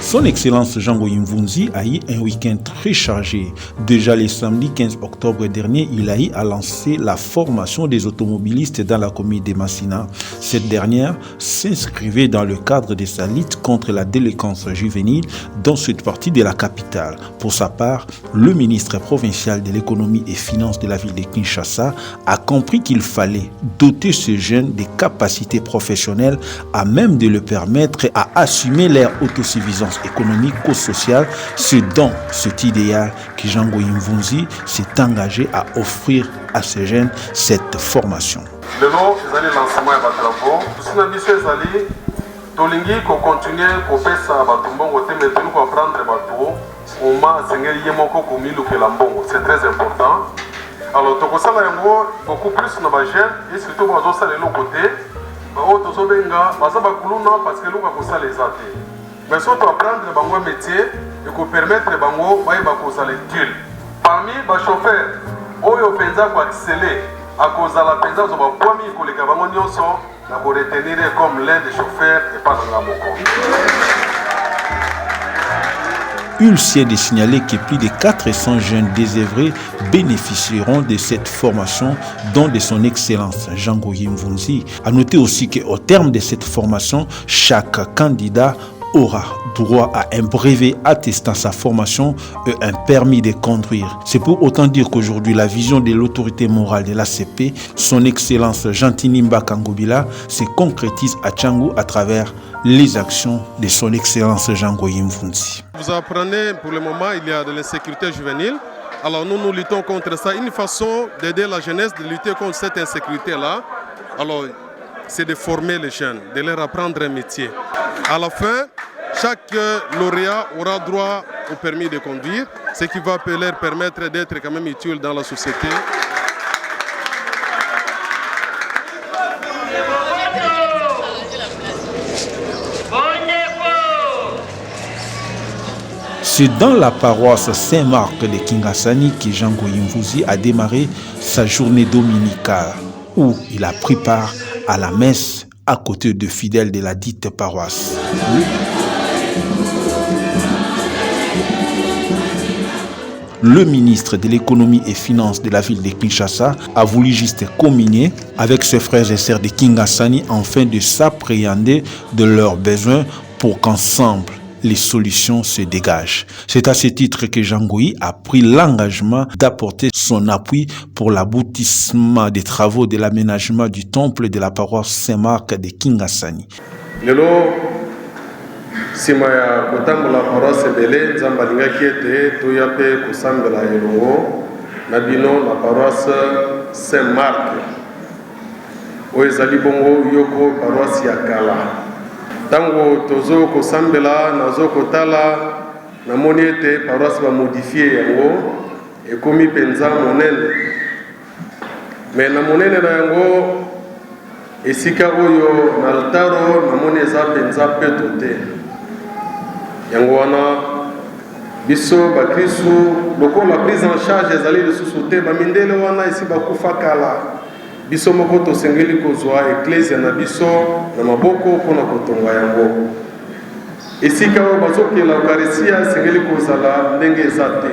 Son Excellence Jangoï Mvunzi a eu un week-end très chargé. Déjà le samedi 15 octobre dernier, il a eu à lancer la formation des automobilistes dans la commune de Massina. Cette dernière s'inscrivait dans le cadre de sa lutte contre la délinquance juvénile dans cette partie de la capitale. Pour sa part, le ministre provincial de l'économie et finances de la ville de Kinshasa a compris qu'il fallait doter ces jeunes des capacités professionnelles à même de leur permettre à assumer leur autosuffisance économique ou sociale. C'est dans cet idéal que Jangoï Mvunzi s'est engagé à offrir à ces jeunes cette formation. Lelo ezali lancement ya batravo tusina biso ezali tolingi kocontinue kopesa bato mbongo te mais toli koapprendre bato oma asengeli ye moko komilukela mbongo, c'est très important. Alors tokosala yango beaucoup plus na bagene et surtout bazosala eloko te bao tozobenga baza bakuluna parce que eloko akosala eza te mais so toapprendre bango métier ekopermettre bango bayeba kozala utile. Parmi bachauffeur oyo mpenza koaccele akozala mpenza zoba poami koleka bango nyonso na koretenir comme l'un des chauffeurs et pas dans la moko. Il s'est de signaler que plus de 400 jeunes désœuvrés bénéficieront de cette formation, dont de son excellence Jangoï Mvunzi. A noter aussi qu'au terme de cette formation, chaque candidat aura droit à un brevet attestant sa formation et un permis de conduire. C'est pour autant dire qu'aujourd'hui, la vision de l'autorité morale de l'ACP, son excellence Jantinimba Kangobila, se concrétise à Tchangou à travers les actions de son excellence Jangoï Mvunzi. Vous apprenez, pour le moment, il y a de l'insécurité juvénile. Alors nous luttons contre ça. Une façon d'aider la jeunesse de lutter contre cette insécurité-là, alors c'est de former les jeunes, de leur apprendre un métier. À la fin, chaque lauréat aura droit au permis de conduire, ce qui va leur permettre d'être quand même utiles dans la société. C'est dans la paroisse Saint-Marc de Kingasani que Jangoï Mvunzi a démarré sa journée dominicale, où il a pris part à la messe à côté de fidèles de la dite paroisse. Le ministre de l'économie et finances de la ville de Kinshasa a voulu juste communier avec ses frères et sœurs de Kingasani afin de s'appréhender de leurs besoins pour qu'ensemble les solutions se dégagent. C'est à ce titre que Jangoï a pris l'engagement d'apporter son appui pour l'aboutissement des travaux de l'aménagement du temple de la paroisse Saint-Marc de Kingasani. Lelo sima ya kotambola paroisse ebele nzambe alingaki ete toya mpe kosambela elongo na bino na paroisse Saint-Marc oyo ezali bongo yoko paroisse ya kala. Tango tozo kosambela nazo kotala namoni ete paroisse bamodifie yango ekomi penza monene me na monene na yango esika oyo na altaro namoni eza penza peto te yango wana biso bakristu lokola prise en charge ezali lisusu te bamindele wana esi bakufa kala biso moko tosengeli kozwa eklesia na biso na maboko mpona kotonga yango esika oyo bazokela eukaristia esengeli kozala ndenge eza te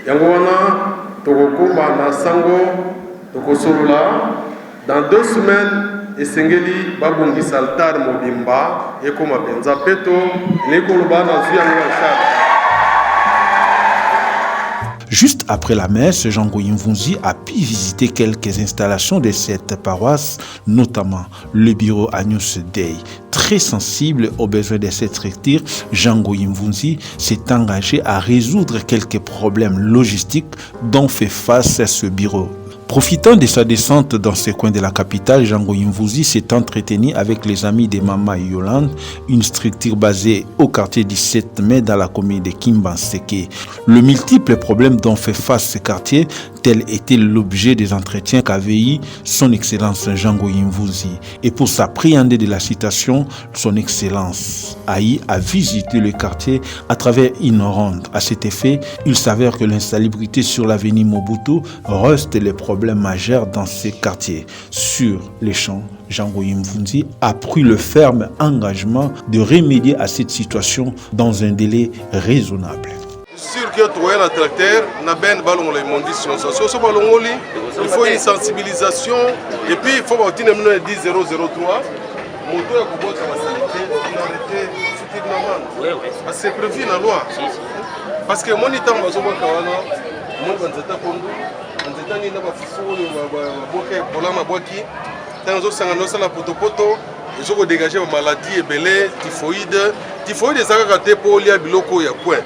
yango wana tokokoba na sango tokosolola dans 2 semaines esengeli babongisa altar mobimba ekoma penza peto nekoloba na zwi yango ya charge. Juste après la messe, Jangoï Mvunzi a pu visiter quelques installations de cette paroisse, notamment le bureau Agnus Dei. Très sensible aux besoins de cette structure, Jangoï Mvunzi s'est engagé à résoudre quelques problèmes logistiques dont fait face ce bureau. Profitant de sa descente dans ces coins de la capitale, Django Imvunzi s'est entretenu avec les amis de Mama et Yolande, une structure basée au quartier 17 mai dans la commune de Kimbanseke. Le multiple problème dont fait face ce quartier, tel était l'objet des entretiens qu'avait eu son Excellence Django Imvunzi. Et pour s'appréhender de la situation, son Excellence Aïe a visité le quartier à travers une ronde. À cet effet, il s'avère que l'insalubrité sur l'avenue Mobutu reste le problème majeur dans ces quartiers. Sur les champs, Django Imvunzi a pris le ferme engagement de remédier à cette situation dans un délai raisonnable. Sûr que tu as un tracteur, il faut une sensibilisation et puis il faut obtenir le 10003. C'est prévu dans la loi. Parce que mon temps, ils ont dégagé des maladies, typhoïde. Typhoïde, c'est un cas pour les biloko ya coin.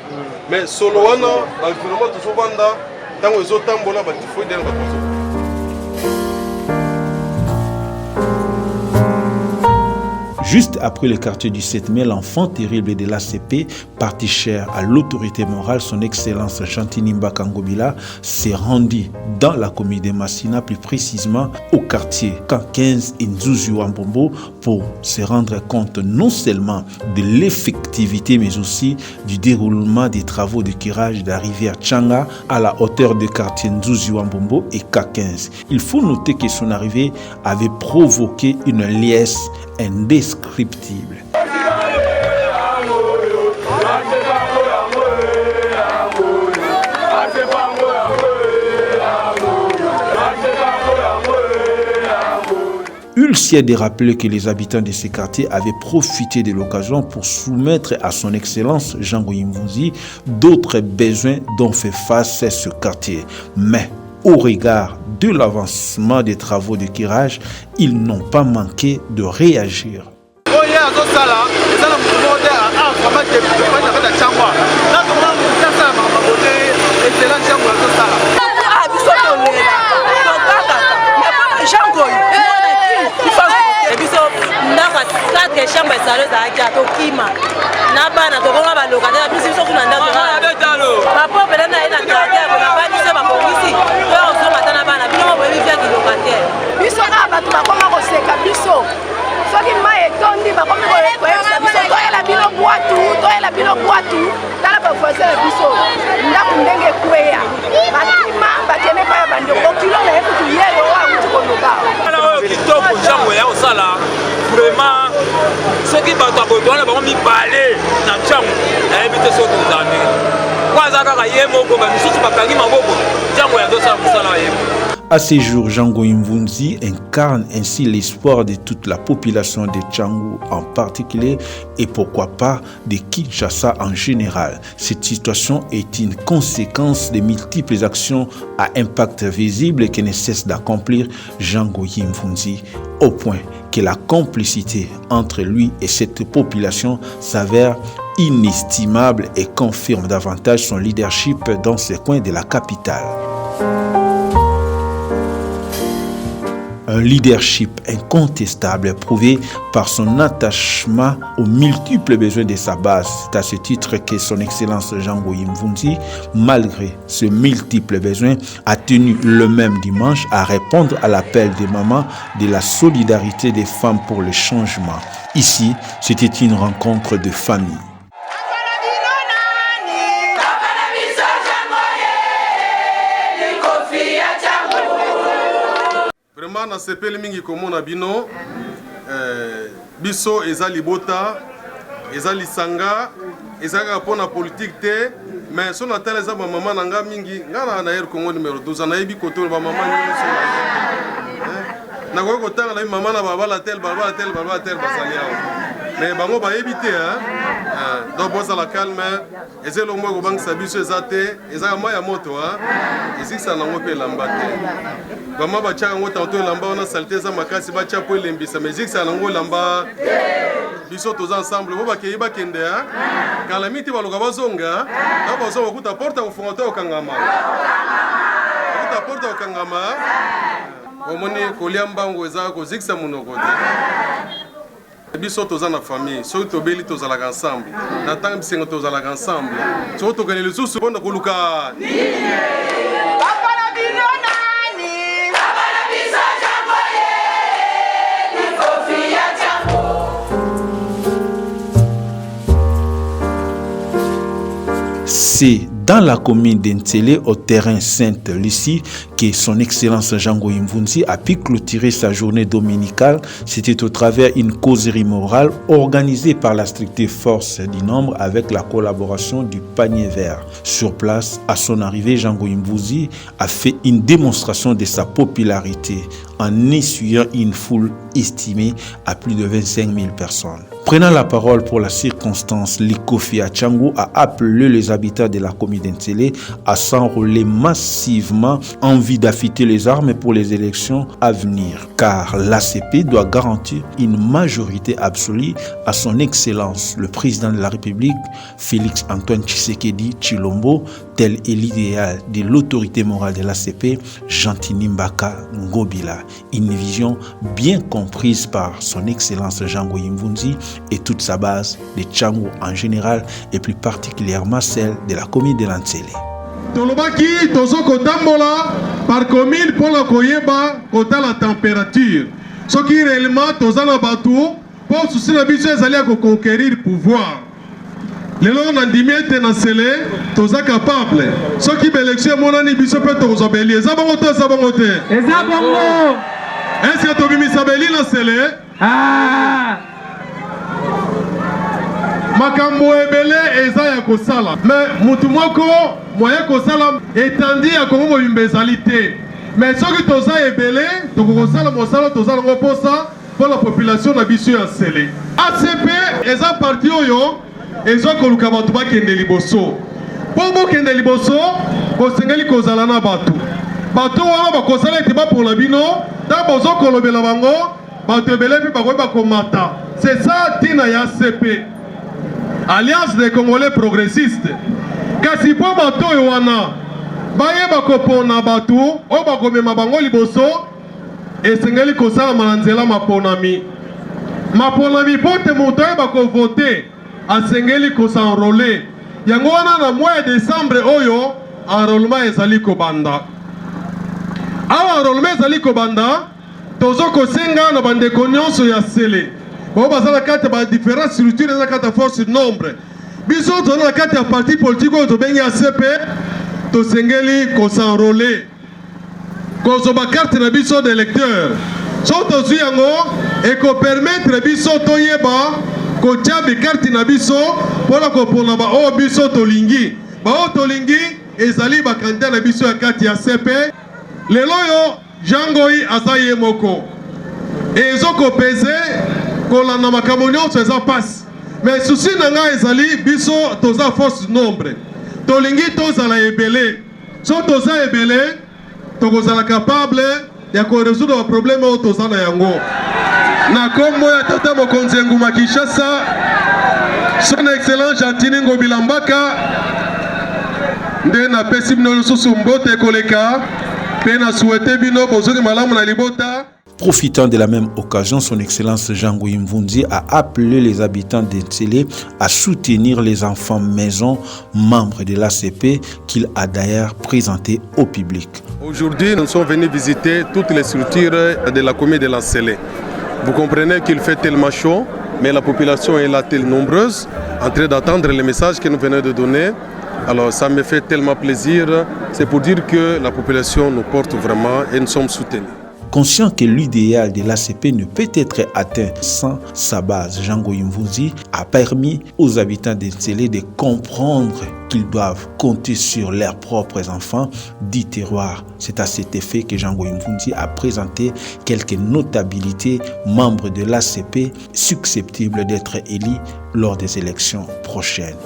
Mais solo wana, l'environnement tout souvent dans les autres temps, la typhoïde dans la Juste après le quartier du 7 mai, l'enfant terrible de l'ACP, parti cher à l'autorité morale, son Excellence Chantinimba Kangobila, s'est rendu dans la commune de Massina, plus précisément au quartier K15 et Nzuzu-Wambombo, pour se rendre compte non seulement de l'effectivité, mais aussi du déroulement des travaux de curage de la rivière Tchanga à la hauteur du quartier Nzuzu-Wambombo et K15. Il faut noter que son arrivée avait provoqué une liesse indescriptible. Il s'y est de rappeler que les habitants de ces quartiers avaient profité de l'occasion pour soumettre à son Excellence Django Imvunzi d'autres besoins dont fait face ce quartier. Mais au regard de l'avancement des travaux de curage, ils n'ont pas manqué de réagir. Vraiment, ceux qui battent à Bodo, ils vont m'y parler dans le champ. Ils vont m'y À ces jours, Django Imvunzi incarne ainsi l'espoir de toute la population de Tchangou en particulier et pourquoi pas de Kinshasa en général. Cette situation est une conséquence des multiples actions à impact visible que ne cesse d'accomplir Django Imvunzi, au point que la complicité entre lui et cette population s'avère inestimable et confirme davantage son leadership dans ces coins de la capitale. Un leadership incontestable prouvé par son attachement aux multiples besoins de sa base. C'est à ce titre que son Excellence Django Imvunzi, malgré ces multiples besoins, a tenu le même dimanche à répondre à l'appel des mamans de la solidarité des femmes pour le changement. Ici, c'était une rencontre de famille. Vraiment, na sepeli mingi komona bino, biso eza libota, eza lisanga, eza kapona politique te, mais son atteint les aba maman nanga mingi, ngana na yer Congo numéro 12, na yebi koto ba maman nyonso. Na ko ko tanga na maman na baba tel basalia. Mais bango ba yebi te donc boza la calme, eza lo mo ko bang sabiso eza te, eza ma ya moto ezisa na ngo pe lamba te. Bama ba chaka ngo tanto lamba ona saleté za makasi ba chapo lembisa mais ezisa na ngo lamba biso tous ensemble bo ba keyiba kende calamité ba loka bazonga na bazonga kuta porta ko fongoto okangama porta okangama omoni kolia mbango eza kozikisa munoko te biso toza na famille soki tobeli tozalaka ensemble na ntango bisengo tozalaka ensemble soki tokende lisusu mpona koluka C'est dans la commune d'Entélé, au terrain Sainte-Lucie, que son Excellence Jango Mvunzi a pu clôturer sa journée dominicale. C'était au travers d'une causerie morale organisée par la stricte force du nombre avec la collaboration du panier vert. Sur place, à son arrivée, Jango Mvunzi a fait une démonstration de sa popularité en essuyant une foule estimée à plus de 25 000 personnes. Prenant la parole pour la circonstance, Likofi Achangou a appelé les habitants de la commune d'Entélé à s'enrôler massivement en vue d'affûter les armes pour les élections à venir, car l'ACP doit garantir une majorité absolue à son Excellence, le président de la République, Félix Antoine Tshisekedi Tshilombo, tel est l'idéal de l'autorité morale de l'ACP, Jantini Mbaka Ngobila. Une vision bien comprise par son Excellence Jango Mvunzi et toute sa base de Tchango en général et plus particulièrement celle de la commune de l'Entélé. Tolobaki tozo kotambola par commune pour la koyeba kota la température. Ce qui réellement toza na batu pour souci na biso ezali ko conquérir pouvoir. Lelo na ndimiete na sele toza capable. Ce qui élection monani biso pe tozo beli eza bongo to eza bongo te. Eza bongo. Est-ce que to bimi sabeli na sele? Ah. Makambo ebele eza ya kosala mais mutu moko moyen kosala etandi ya kongo mobimba ezali te mais soki toza ebele tokokosala mosala toza nango mposa mpo la population na biso ya sele. ACP eza parti oyo eza koluka bato bakende liboso mpo bokende liboso bosengeli kozala na bato wana bakosala ete bapola bino ntango bozokolobela bango bato ebele mpe bakoyeba komata. C'est ça ntina ya ACP, Alliance des Congolais Progressistes. Kasi po bato oyo wana bayeba kopona bato oyo bakomema bango liboso esengeli kosalama na nzela maponami mpo te moto ayeba kovote asengeli kosanrole. Yango wana na mois de décembre oyo enrôlement ezali kobanda. Awa enrôlement ezali kobanda tozo kosenga na bandeko nyonso ya sele bo bazala kati ba différentes structures na kati force nombre biso toza na kati ya parti politique oyo tobengi ACP tosengeli kosanrole kozoba carte na biso d'électeur so tozwi yango ekopermettre biso toyeba kotia bikarte na biso mpona kopona baoyo biso tolingi baoyo tolingi ezali bakandida na biso ya kati ya ACP. Lelo yo Jangoi aza ye moko ezokopeze kolanda makambo nyonso eza pasi mais susi na ngai ezali biso toza force nombre tolingi tozala ebele so toza ebele tokozala capable ya koresoudre baproblème oyo toza na yango na kombo ya tata mokonzi ya nguma Kinshasa son excellence Jantini Ngobila Mbaka nde napesi bino lisusu mbote koleka. Profitant de la même occasion, son Excellence Jango Mvunzi a appelé les habitants d'Entélé à soutenir les enfants maison, membres de l'ACP, qu'il a d'ailleurs présenté au public. Aujourd'hui, nous sommes venus visiter toutes les structures de la commune de l'Entélé. Vous comprenez qu'il fait tellement chaud, mais la population est là tellement nombreuse, en train d'attendre les messages que nous venons de donner. Alors ça me fait tellement plaisir, c'est pour dire que la population nous porte vraiment et nous sommes soutenus. Conscient que l'idéal de l'ACP ne peut être atteint sans sa base, Jango Mvunzi a permis aux habitants d'Entélé de comprendre qu'ils doivent compter sur leurs propres enfants du terroir. C'est à cet effet que Jango Mvunzi a présenté quelques notabilités membres de l'ACP susceptibles d'être élus lors des élections prochaines.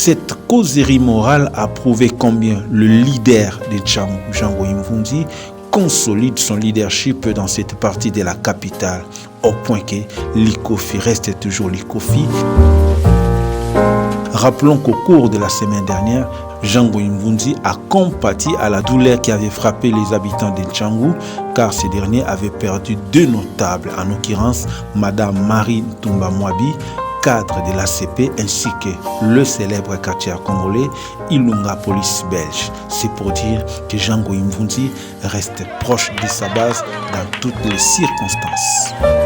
Cette causerie morale a prouvé combien le leader de Tchangou, Jango Mvunzi, consolide son leadership dans cette partie de la capitale, au point que l'ICOFI reste toujours l'ICOFI. Rappelons qu'au cours de la semaine dernière, Jango Mvunzi a compati à la douleur qui avait frappé les habitants de Tchangou, car ces derniers avaient perdu deux notables, en l'occurrence Madame Marie Ntumba Mwabi, cadre de l'ACP, ainsi que le célèbre quartier congolais Ilunga Police belge. C'est pour dire que Jango Mvunzi reste proche de sa base dans toutes les circonstances.